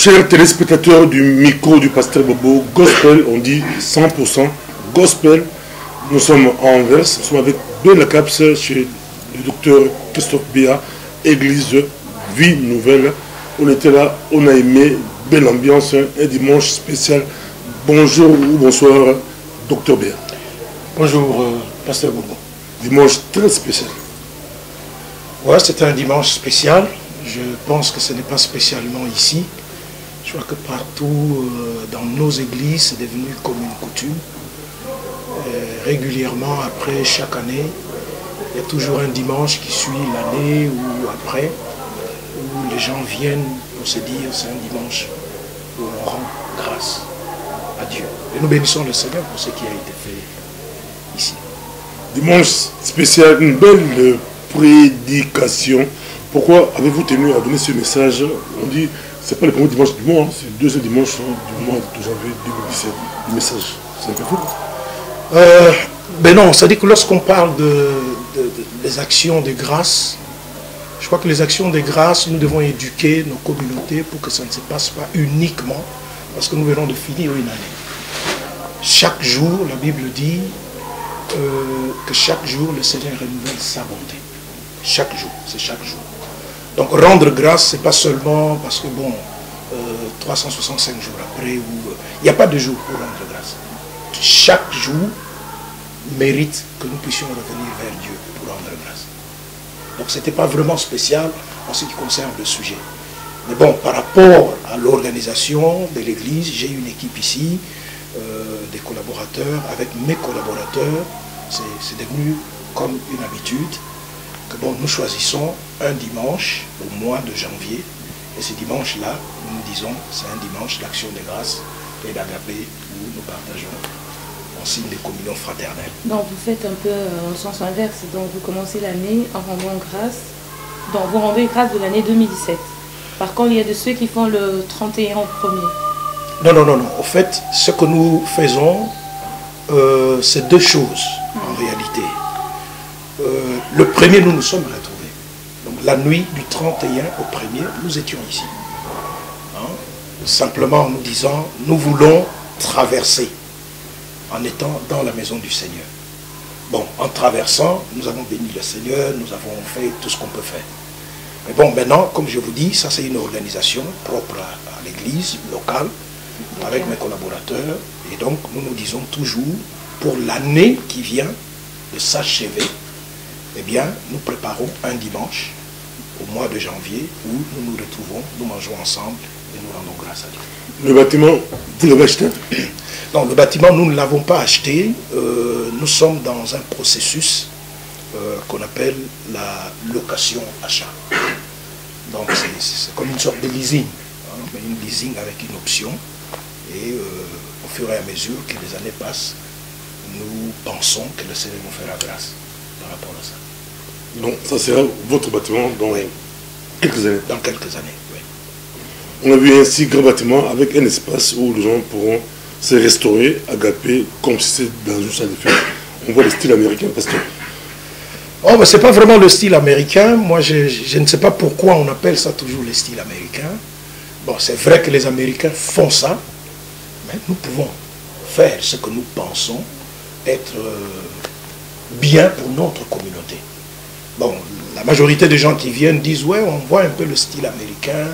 Chers téléspectateurs du micro du pasteur Bobo, gospel, on dit 100% gospel. Nous sommes à Anvers, nous sommes avec Ben Lacaps chez le docteur Christophe Béa, église Vie Nouvelle. On était là, on a aimé, belle ambiance, un dimanche spécial. Bonjour ou bonsoir, docteur Béa. Bonjour, pasteur Bobo. Dimanche très spécial. Ouais, c'est un dimanche spécial. Je pense que ce n'est pas spécialement ici. Je crois que partout dans nos églises, c'est devenu comme une coutume. Régulièrement, après chaque année, il y a toujours un dimanche qui suit l'année ou après, où les gens viennent pour se dire c'est un dimanche où on rend grâce à Dieu. Et nous bénissons le Seigneur pour ce qui a été fait ici. Dimanche spécial, une belle prédication. Pourquoi avez-vous tenu à donner ce message? On dit, c'est pas le premier dimanche du mois, hein, c'est le deuxième dimanche du mois de janvier 2017. Le message, c'est un peu fou. Ben non, c'est-à-dire que lorsqu'on parle des actions de grâce, je crois que les actions de grâce, nous devons éduquer nos communautés pour que ça ne se passe pas uniquement parce que nous venons de finir une année. Chaque jour, la Bible dit que chaque jour, le Seigneur renouvelle sa bonté. Chaque jour, c'est chaque jour. Donc rendre grâce, c'est pas seulement parce que bon, 365 jours après, il n'y a pas de jour pour rendre grâce. Chaque jour mérite que nous puissions revenir vers Dieu pour rendre grâce. Donc ce n'était pas vraiment spécial en ce qui concerne le sujet. Mais bon, par rapport à l'organisation de l'église, j'ai une équipe ici, des collaborateurs. Avec mes collaborateurs, c'est devenu comme une habitude que bon, nous choisissons un dimanche au mois de janvier. Et ce dimanche-là, nous disons, c'est un dimanche d'action de grâce et d'agapé où nous partageons en signe de communion fraternelle. Donc vous faites un peu en sens inverse, donc vous commencez l'année en rendant grâce, donc vous rendez grâce de l'année 2017. Par contre, il y a de ceux qui font le 31 au premier. Non. Au fait, ce que nous faisons, c'est deux choses en réalité. Le premier, nous nous sommes retrouvés. Donc la nuit du 31 au premier, nous étions ici. Hein? Simplement en nous disant, nous voulons traverser en étant dans la maison du Seigneur. Bon, en traversant, nous avons béni le Seigneur, nous avons fait tout ce qu'on peut faire. Mais bon, maintenant, comme je vous dis, ça c'est une organisation propre à l'église locale, avec mes collaborateurs. Et donc, nous nous disons toujours, pour l'année qui vient de s'achever, eh bien, nous préparons un dimanche, au mois de janvier, où nous nous retrouvons, nous mangeons ensemble et nous rendons grâce à Dieu. Le bâtiment, vous l'avez acheté? Non, le bâtiment, nous ne l'avons pas acheté. Nous sommes dans un processus qu'on appelle la location-achat. Donc, c'est comme une sorte de leasing, hein, mais une leasing avec une option. Et au fur et à mesure que les années passent, nous pensons que le Seigneur nous fera grâce par rapport à ça. Donc, ça sera votre bâtiment dans quelques années. Dans quelques années, oui. On a vu un si grand bâtiment avec un espace où les gens pourront se restaurer, agaper, comme si c'était dans une salle de fête. On voit le style américain, parce que... Oh, mais c'est pas vraiment le style américain. Moi, je ne sais pas pourquoi on appelle ça toujours le style américain. Bon, c'est vrai que les Américains font ça, mais nous pouvons faire ce que nous pensons être bien pour notre communauté. Bon, la majorité des gens qui viennent disent, ouais, on voit un peu le style américain.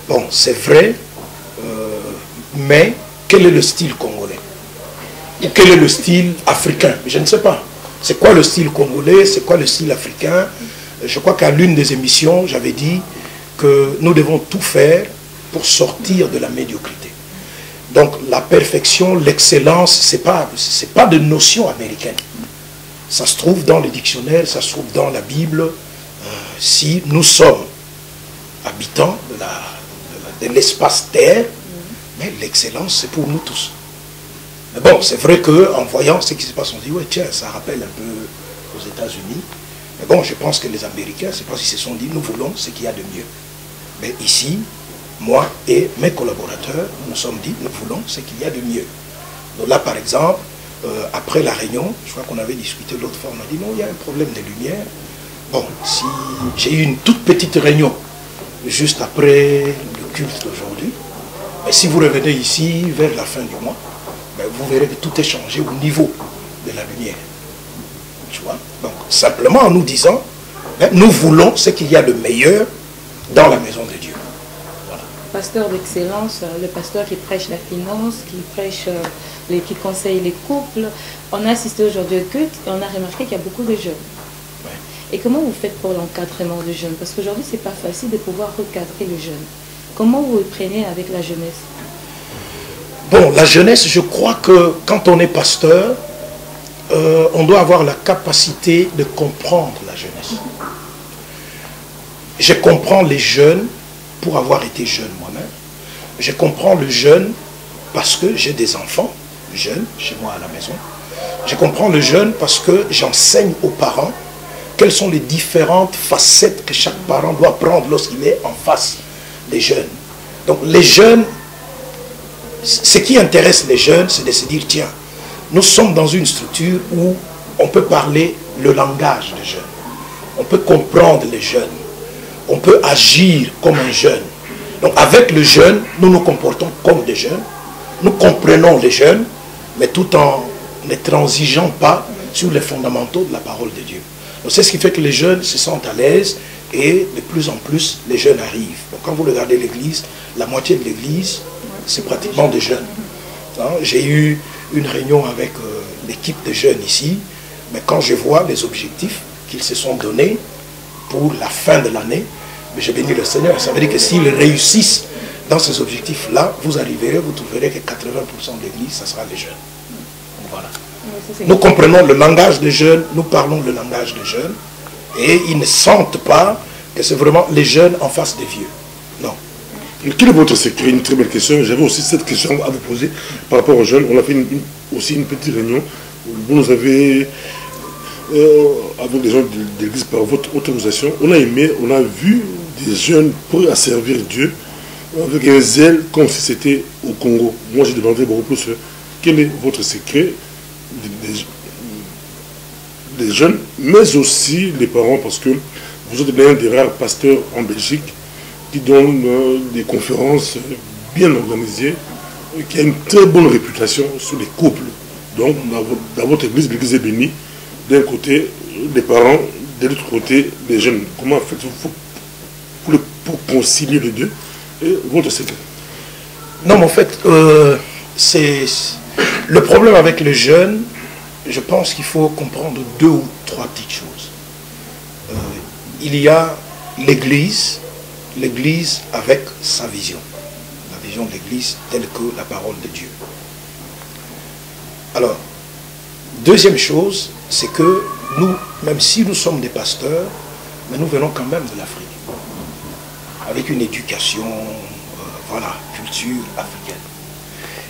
Bon, c'est vrai, mais quel est le style congolais? Ou quel est le style africain? Je ne sais pas. C'est quoi le style congolais? C'est quoi le style africain? Je crois qu'à l'une des émissions, j'avais dit que nous devons tout faire pour sortir de la médiocrité. Donc la perfection, l'excellence, c'est pas de notion américaine. Ça se trouve dans les dictionnaires, ça se trouve dans la Bible. Si nous sommes habitants de l'espace terre, mais l'excellence, c'est pour nous tous. Mais bon, c'est vrai qu'en voyant ce qui se passe, on dit, ouais, tiens, ça rappelle un peu aux États-Unis. Mais bon, je pense que les Américains, c'est parce qu'ils se sont dit, nous voulons ce qu'il y a de mieux. Mais ici, moi et mes collaborateurs, nous nous sommes dit, nous voulons ce qu'il y a de mieux. Donc là, par exemple, après la réunion, je crois qu'on avait discuté l'autre fois, on a dit, non, il y a un problème de lumière. Bon, si j'ai eu une toute petite réunion juste après le culte d'aujourd'hui. Mais si vous revenez ici vers la fin du mois, ben, vous verrez que tout est changé au niveau de la lumière. Tu vois? Donc, simplement en nous disant, ben, nous voulons ce qu'il y a de meilleur dans la maison de Dieu. Voilà. Pasteur d'excellence, le pasteur qui prêche la finance, qui prêche, qui conseille les couples. On a assisté aujourd'hui au culte et on a remarqué qu'il y a beaucoup de jeunes. Ouais. Et comment vous faites pour l'encadrement de jeunes? Parce qu'aujourd'hui, c'est pas facile de pouvoir recadrer les jeunes. Comment vous le prenez avec la jeunesse? Bon, la jeunesse, je crois que quand on est pasteur, on doit avoir la capacité de comprendre la jeunesse. Je comprends les jeunes pour avoir été jeune moi-même. Je comprends le jeune parce que j'ai des enfants jeunes chez moi à la maison. Je comprends le jeune parce que j'enseigne aux parents quelles sont les différentes facettes que chaque parent doit prendre lorsqu'il est en face des jeunes. Donc les jeunes, ce qui intéresse les jeunes, c'est de se dire, tiens, nous sommes dans une structure où on peut parler le langage des jeunes. On peut comprendre les jeunes. On peut agir comme un jeune. Donc avec le jeune, nous nous comportons comme des jeunes. Nous comprenons les jeunes, mais tout en ne transigeant pas sur les fondamentaux de la parole de Dieu. Donc c'est ce qui fait que les jeunes se sentent à l'aise et de plus en plus les jeunes arrivent. Donc quand vous regardez l'église, la moitié de l'église, c'est pratiquement des jeunes. J'ai eu une réunion avec l'équipe de jeunes ici, mais quand je vois les objectifs qu'ils se sont donnés pour la fin de l'année, je bénis le Seigneur. Ça veut dire que s'ils réussissent dans ces objectifs-là, vous arriverez, vous trouverez que 80% de l'église, ça sera les jeunes. Voilà. Nous comprenons le langage des jeunes, nous parlons le langage des jeunes, et ils ne sentent pas que c'est vraiment les jeunes en face des vieux. Non. Quel est votre secret? Une très belle question. J'avais aussi cette question à vous poser par rapport aux jeunes. On a fait aussi une petite réunion. Vous nous avez, avec des gens de l'église, par votre autorisation, on a aimé, on a vu des jeunes prêts à servir Dieu avec un zèle comme si c'était au Congo. Moi, j'ai demandé beaucoup plus quel est votre secret des jeunes, mais aussi les parents, parce que vous êtes l'un des rares pasteurs en Belgique qui donne des conférences bien organisées, qui a une très bonne réputation sur les couples. Donc, dans votre église, l'église est bénie. D'un côté, les parents, de l'autre côté, les jeunes. Comment faites-vous pour concilier les deux? Et votre secret? Non, mais en fait, c'est le problème avec les jeunes. Je pense qu'il faut comprendre 2 ou 3 petites choses. Il y a l'église avec sa vision. La vision de l'église telle que la parole de Dieu. Alors, deuxième chose, c'est que nous, même si nous sommes des pasteurs, mais nous venons quand même de l'Afrique. Avec une éducation, voilà, culture africaine.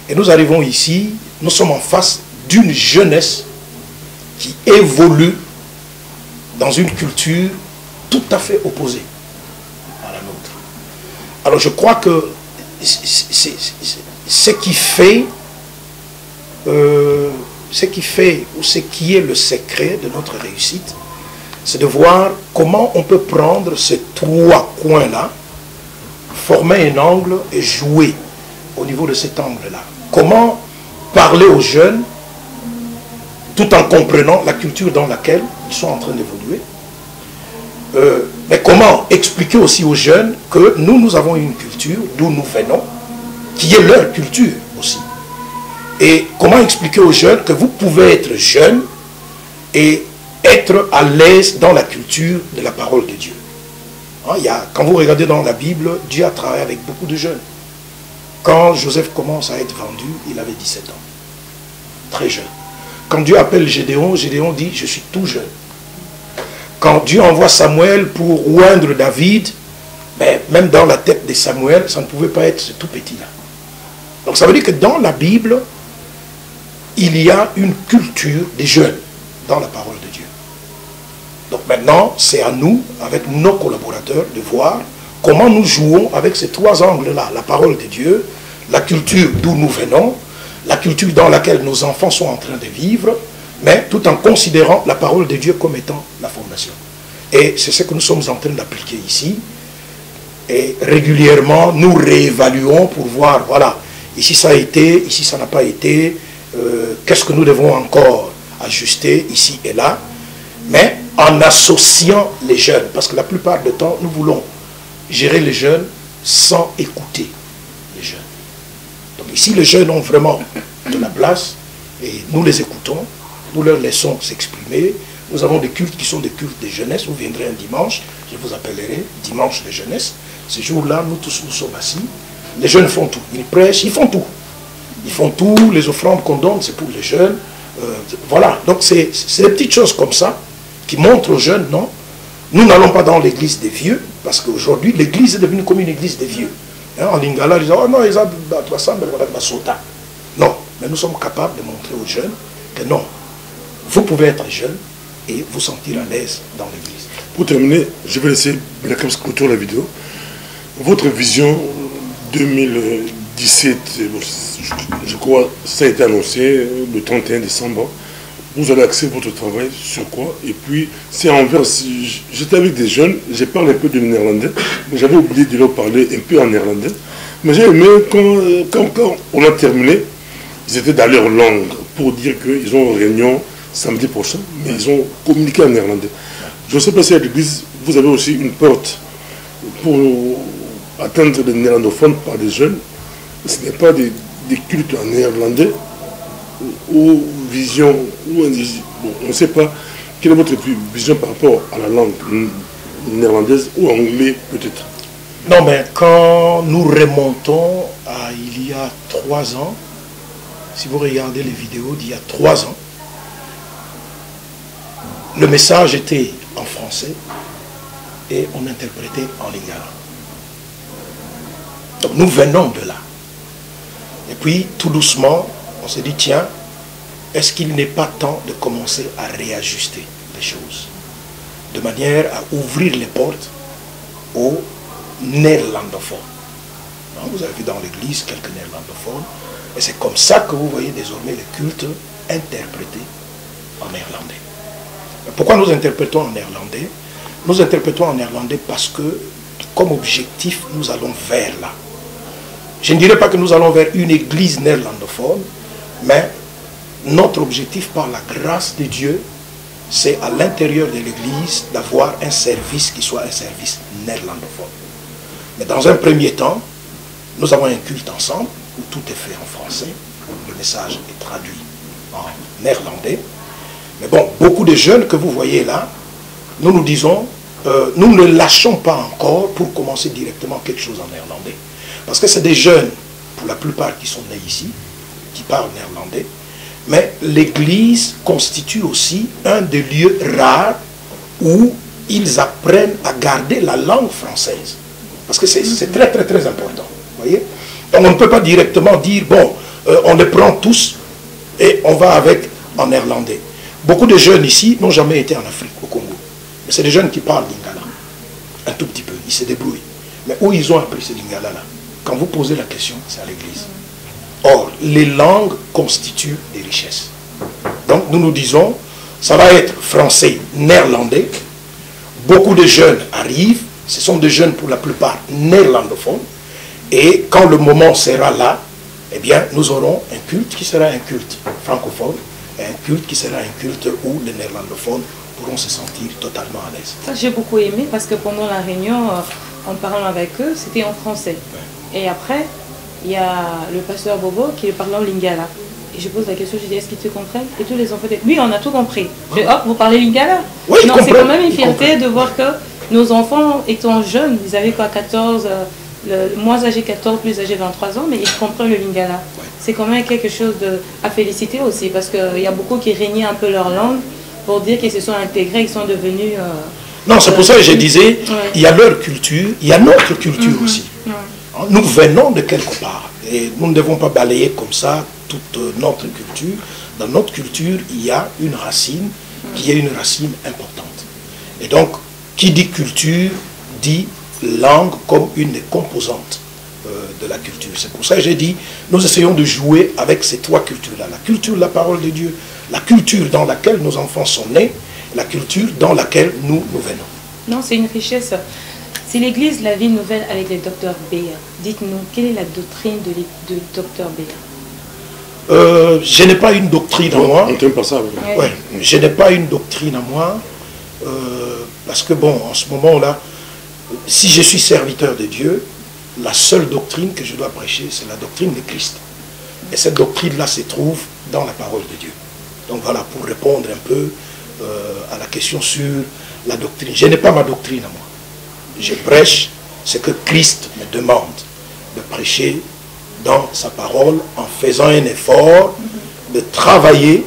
Et nous arrivons ici, nous sommes en face d'une jeunesse qui évolue dans une culture tout à fait opposée à la nôtre. Alors je crois que ce qui fait ou ce qui est le secret de notre réussite, c'est de voir comment on peut prendre ces 3 coins-là, former un angle et jouer au niveau de cet angle-là. Comment parler aux jeunes tout en comprenant la culture dans laquelle ils sont en train d'évoluer. Mais comment expliquer aussi aux jeunes que nous avons une culture d'où nous venons, qui est leur culture aussi. Et comment expliquer aux jeunes que vous pouvez être jeune et être à l'aise dans la culture de la parole de Dieu. Quand vous regardez dans la Bible, Dieu a travaillé avec beaucoup de jeunes. Quand Joseph commence à être vendu, il avait 17 ans. Très jeune. Quand Dieu appelle Gédéon, Gédéon dit « Je suis tout jeune ». Quand Dieu envoie Samuel pour oindre David, ben, même dans la tête de Samuel, ça ne pouvait pas être ce tout petit-là. Donc ça veut dire que dans la Bible, il y a une culture des jeunes dans la parole de Dieu. Donc maintenant, c'est à nous, avec nos collaborateurs, de voir comment nous jouons avec ces 3 angles-là. La parole de Dieu, la culture d'où nous venons, la culture dans laquelle nos enfants sont en train de vivre, mais tout en considérant la parole de Dieu comme étant la fondation. Et c'est ce que nous sommes en train d'appliquer ici. Et régulièrement, nous réévaluons pour voir, voilà, ici ça a été, ici ça n'a pas été, qu'est-ce que nous devons encore ajuster ici et là, mais en associant les jeunes, parce que la plupart du temps, nous voulons gérer les jeunes sans écouter les jeunes. Donc ici, les jeunes ont vraiment de la place, et nous les écoutons, nous leur laissons s'exprimer. Nous avons des cultes qui sont des cultes de jeunesse. Vous viendrez un dimanche, je vous appellerai dimanche de jeunesse. Ce jour-là, nous tous nous sommes assis. Les jeunes font tout. Ils prêchent, ils font tout. Ils font tout. Les offrandes qu'on donne, c'est pour les jeunes. Voilà. Donc c'est des petites choses comme ça qui montrent aux jeunes, non, nous n'allons pas dans l'église des vieux, parce qu'aujourd'hui, l'église est devenue comme une église des vieux. Hein, en lingala, ils disent, oh non, ils ont 300, mais voilà, sota. Non, mais nous sommes capables de montrer aux jeunes que non, vous pouvez être jeune et vous sentir à l'aise dans l'église. Pour terminer, je vais laisser Benakams clôturer la vidéo. Votre vision 2017, je crois, ça a été annoncé le 31 décembre. Vous allez axer votre travail sur quoi? Et puis, c'est envers... J'étais avec des jeunes, j'ai parlé un peu de néerlandais, mais j'avais oublié de leur parler un peu en néerlandais. Mais j'ai aimé quand on a terminé, ils étaient dans leur langue pour dire qu'ils ont une réunion samedi prochain, mais ils ont communiqué en néerlandais. Je ne sais pas si à l'église, vous avez aussi une porte pour atteindre les néerlandophones par des jeunes. Ce n'est pas des cultes en néerlandais ou vision, ou bon, on ne sait pas quelle est votre vision par rapport à la langue néerlandaise ou anglais peut-être. Non, mais quand nous remontons à il y a 3 ans, si vous regardez les vidéos d'il y a 3 ans, le message était en français et on interprétait en lingala. Donc nous venons de là. Et puis tout doucement, on s'est dit, tiens, est-ce qu'il n'est pas temps de commencer à réajuster les choses, de manière à ouvrir les portes aux néerlandophones. Vous avez vu dans l'église quelques néerlandophones, et c'est comme ça que vous voyez désormais les cultes interprétés en néerlandais. Pourquoi nous interprétons en néerlandais? Nous interprétons en néerlandais parce que, comme objectif, nous allons vers là. Je ne dirais pas que nous allons vers une église néerlandophone, mais notre objectif par la grâce de Dieu, c'est à l'intérieur de l'église d'avoir un service qui soit un service néerlandophone. Mais dans un premier temps, nous avons un culte ensemble où tout est fait en français, le message est traduit en néerlandais. Mais bon, beaucoup de jeunes que vous voyez là, nous nous disons, nous ne lâchons pas encore pour commencer directement quelque chose en néerlandais. Parce que c'est des jeunes, pour la plupart qui sont nés ici, qui parlent néerlandais, mais l'église constitue aussi un des lieux rares où ils apprennent à garder la langue française. Parce que c'est très très très important. Voyez? Donc on ne peut pas directement dire, bon, on les prend tous et on va avec en néerlandais. Beaucoup de jeunes ici n'ont jamais été en Afrique, au Congo. Mais c'est des jeunes qui parlent lingala. Un tout petit peu, ils se débrouillent. Mais où ils ont appris ce lingala-là? Quand vous posez la question, c'est à l'église. Or, les langues constituent des richesses. Donc, nous nous disons, ça va être français, néerlandais. Beaucoup de jeunes arrivent. Ce sont des jeunes, pour la plupart, néerlandophones. Et quand le moment sera là, eh bien, nous aurons un culte qui sera un culte francophone et un culte qui sera un culte où les néerlandophones pourront se sentir totalement à l'aise. Ça, j'ai beaucoup aimé parce que pendant la réunion, en parlant avec eux, c'était en français. Ouais. Et après, il y a le pasteur Bobo qui parlait en lingala. Et je pose la question, je dis, est-ce qu'ils te comprennent? Et tous les enfants disent, oui, on a tout compris. Je dis, hop, vous parlez lingala? Oui, non, c'est quand même une fierté de voir que nos enfants, étant jeunes, ils avaient quoi, 14, le moins âgé 14, plus âgé 23 ans, mais ils comprennent le lingala. Ouais. C'est quand même quelque chose à féliciter aussi, parce qu'il y a beaucoup qui régnaient un peu leur langue pour dire qu'ils se sont intégrés, ils sont devenus... non, c'est pour ça que je disais, ouais. Il y a leur culture, il y a notre culture aussi. Ouais. Nous venons de quelque part, et nous ne devons pas balayer comme ça toute notre culture. Dans notre culture, il y a une racine qui est une racine importante. Et donc, qui dit culture, dit langue comme une des composantes de la culture. C'est pour ça que j'ai dit, nous essayons de jouer avec ces trois cultures-là. La culture de la parole de Dieu, la culture dans laquelle nos enfants sont nés, la culture dans laquelle nous venons. Non, c'est une richesse. C'est l'église La Vie Nouvelle avec le docteur Béa. Dites-nous, quelle est la doctrine de docteur Béa? Je n'ai pas une doctrine à moi. On t'aime pas ça. Ouais, je n'ai pas une doctrine à moi. Parce que bon, en ce moment-là, si je suis serviteur de Dieu, la seule doctrine que je dois prêcher, c'est la doctrine de Christ. Et cette doctrine-là se trouve dans la parole de Dieu. Donc voilà, pour répondre un peu à la question sur la doctrine. Je n'ai pas ma doctrine à moi. Je prêche ce que Christ me demande de prêcher dans sa parole en faisant un effort de travailler,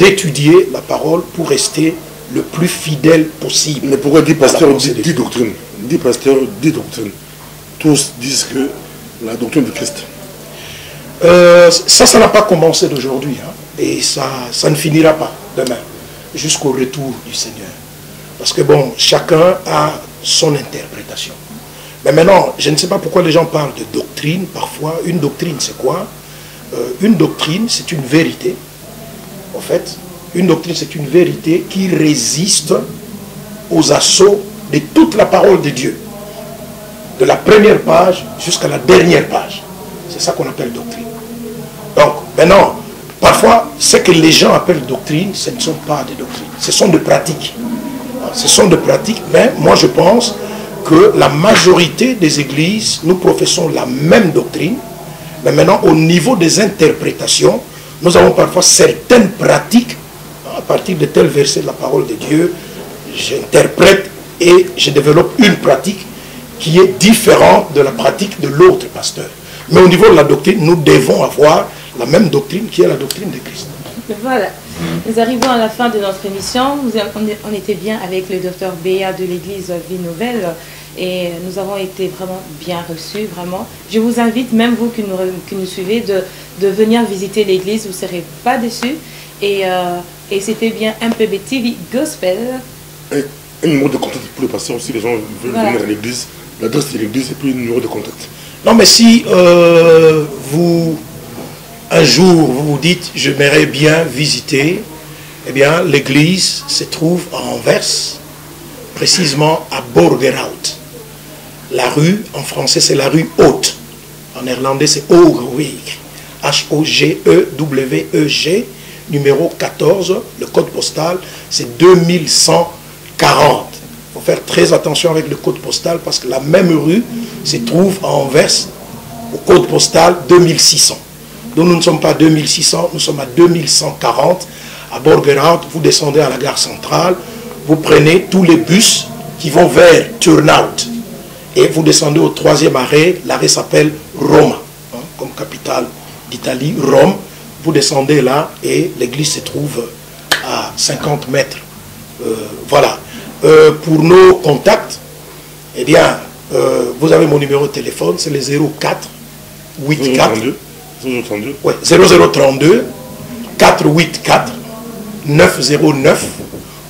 d'étudier la parole pour rester le plus fidèle possible. Mais pourquoi 10 pasteurs 10 doctrines? 10 pasteurs 10 doctrines. Tous disent que la doctrine de Christ. Ça n'a pas commencé d'aujourd'hui. Hein, et ça ne finira pas demain, jusqu'au retour du Seigneur. Parce que bon, chacun a son interprétation. Mais maintenant, je ne sais pas pourquoi les gens parlent de doctrine parfois. Une doctrine, c'est quoi? Une doctrine, c'est une vérité. En fait, une doctrine, c'est une vérité qui résiste aux assauts de toute la parole de Dieu. De la première page jusqu'à la dernière page. C'est ça qu'on appelle doctrine. Donc, maintenant, parfois, ce que les gens appellent doctrine, ce ne sont pas des doctrines. Ce sont des pratiques. Ce sont des pratiques, mais moi je pense que la majorité des églises, nous professons la même doctrine, mais maintenant, au niveau des interprétations, nous avons parfois certaines pratiques, à partir de tel verset de la parole de Dieu, j'interprète et je développe une pratique qui est différente de la pratique de l'autre pasteur. Mais au niveau de la doctrine, nous devons avoir la même doctrine qui est la doctrine de Christ. Voilà, nous arrivons à la fin de notre émission. On était bien avec le docteur Béa de l'église Vie Nouvelle et nous avons été vraiment bien reçus, vraiment. Je vous invite, même vous qui nous suivez, de venir visiter l'église, vous ne serez pas déçus. Et c'était bien MPB TV Gospel. Et un numéro de contact pour le pasteur aussi, les gens veulent venir à l'église, l'adresse de l'église et puis le numéro de contact. Non, mais si un jour vous vous dites, j'aimerais bien visiter, eh bien l'église se trouve à Anvers, précisément à Borgerhout. La rue, en français, c'est la rue Haute. En néerlandais, c'est Hoogeweg. H-O-G-E-W-E-G, numéro 14. Le code postal, c'est 2140. Il faut faire très attention avec le code postal parce que la même rue se trouve à Anvers, au code postal 2600. Donc nous ne sommes pas à 2600, nous sommes à 2140. À Borgerhout, vous descendez à la gare centrale, vous prenez tous les bus qui vont vers Turnhout. Et vous descendez au 3e arrêt, l'arrêt s'appelle Rome, hein, comme capitale d'Italie, Rome. Vous descendez là et l'église se trouve à 50 mètres. Voilà. Pour nos contacts, eh bien, vous avez mon numéro de téléphone, c'est le 04 84 0032 ouais, 0032 484 909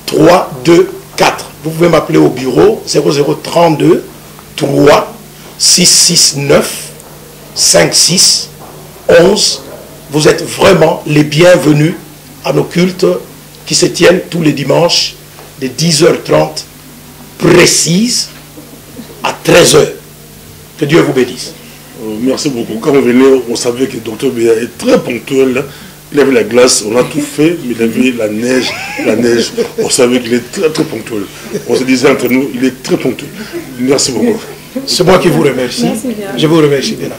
324. Vous pouvez m'appeler au bureau 0032 3 669 56 11. Vous êtes vraiment les bienvenus à nos cultes qui se tiennent tous les dimanches de 10h30 précise à 13h. Que Dieu vous bénisse. Merci beaucoup. Quand on venait, on savait que le docteur Béa est très ponctuel. Il avait la glace, on a tout fait, mais il avait la neige. On savait qu'il est très très ponctuel. On se disait entre nous, il est très ponctuel. Merci beaucoup. C'est moi qui vous remercie. Merci bien. Je vous remercie bien, la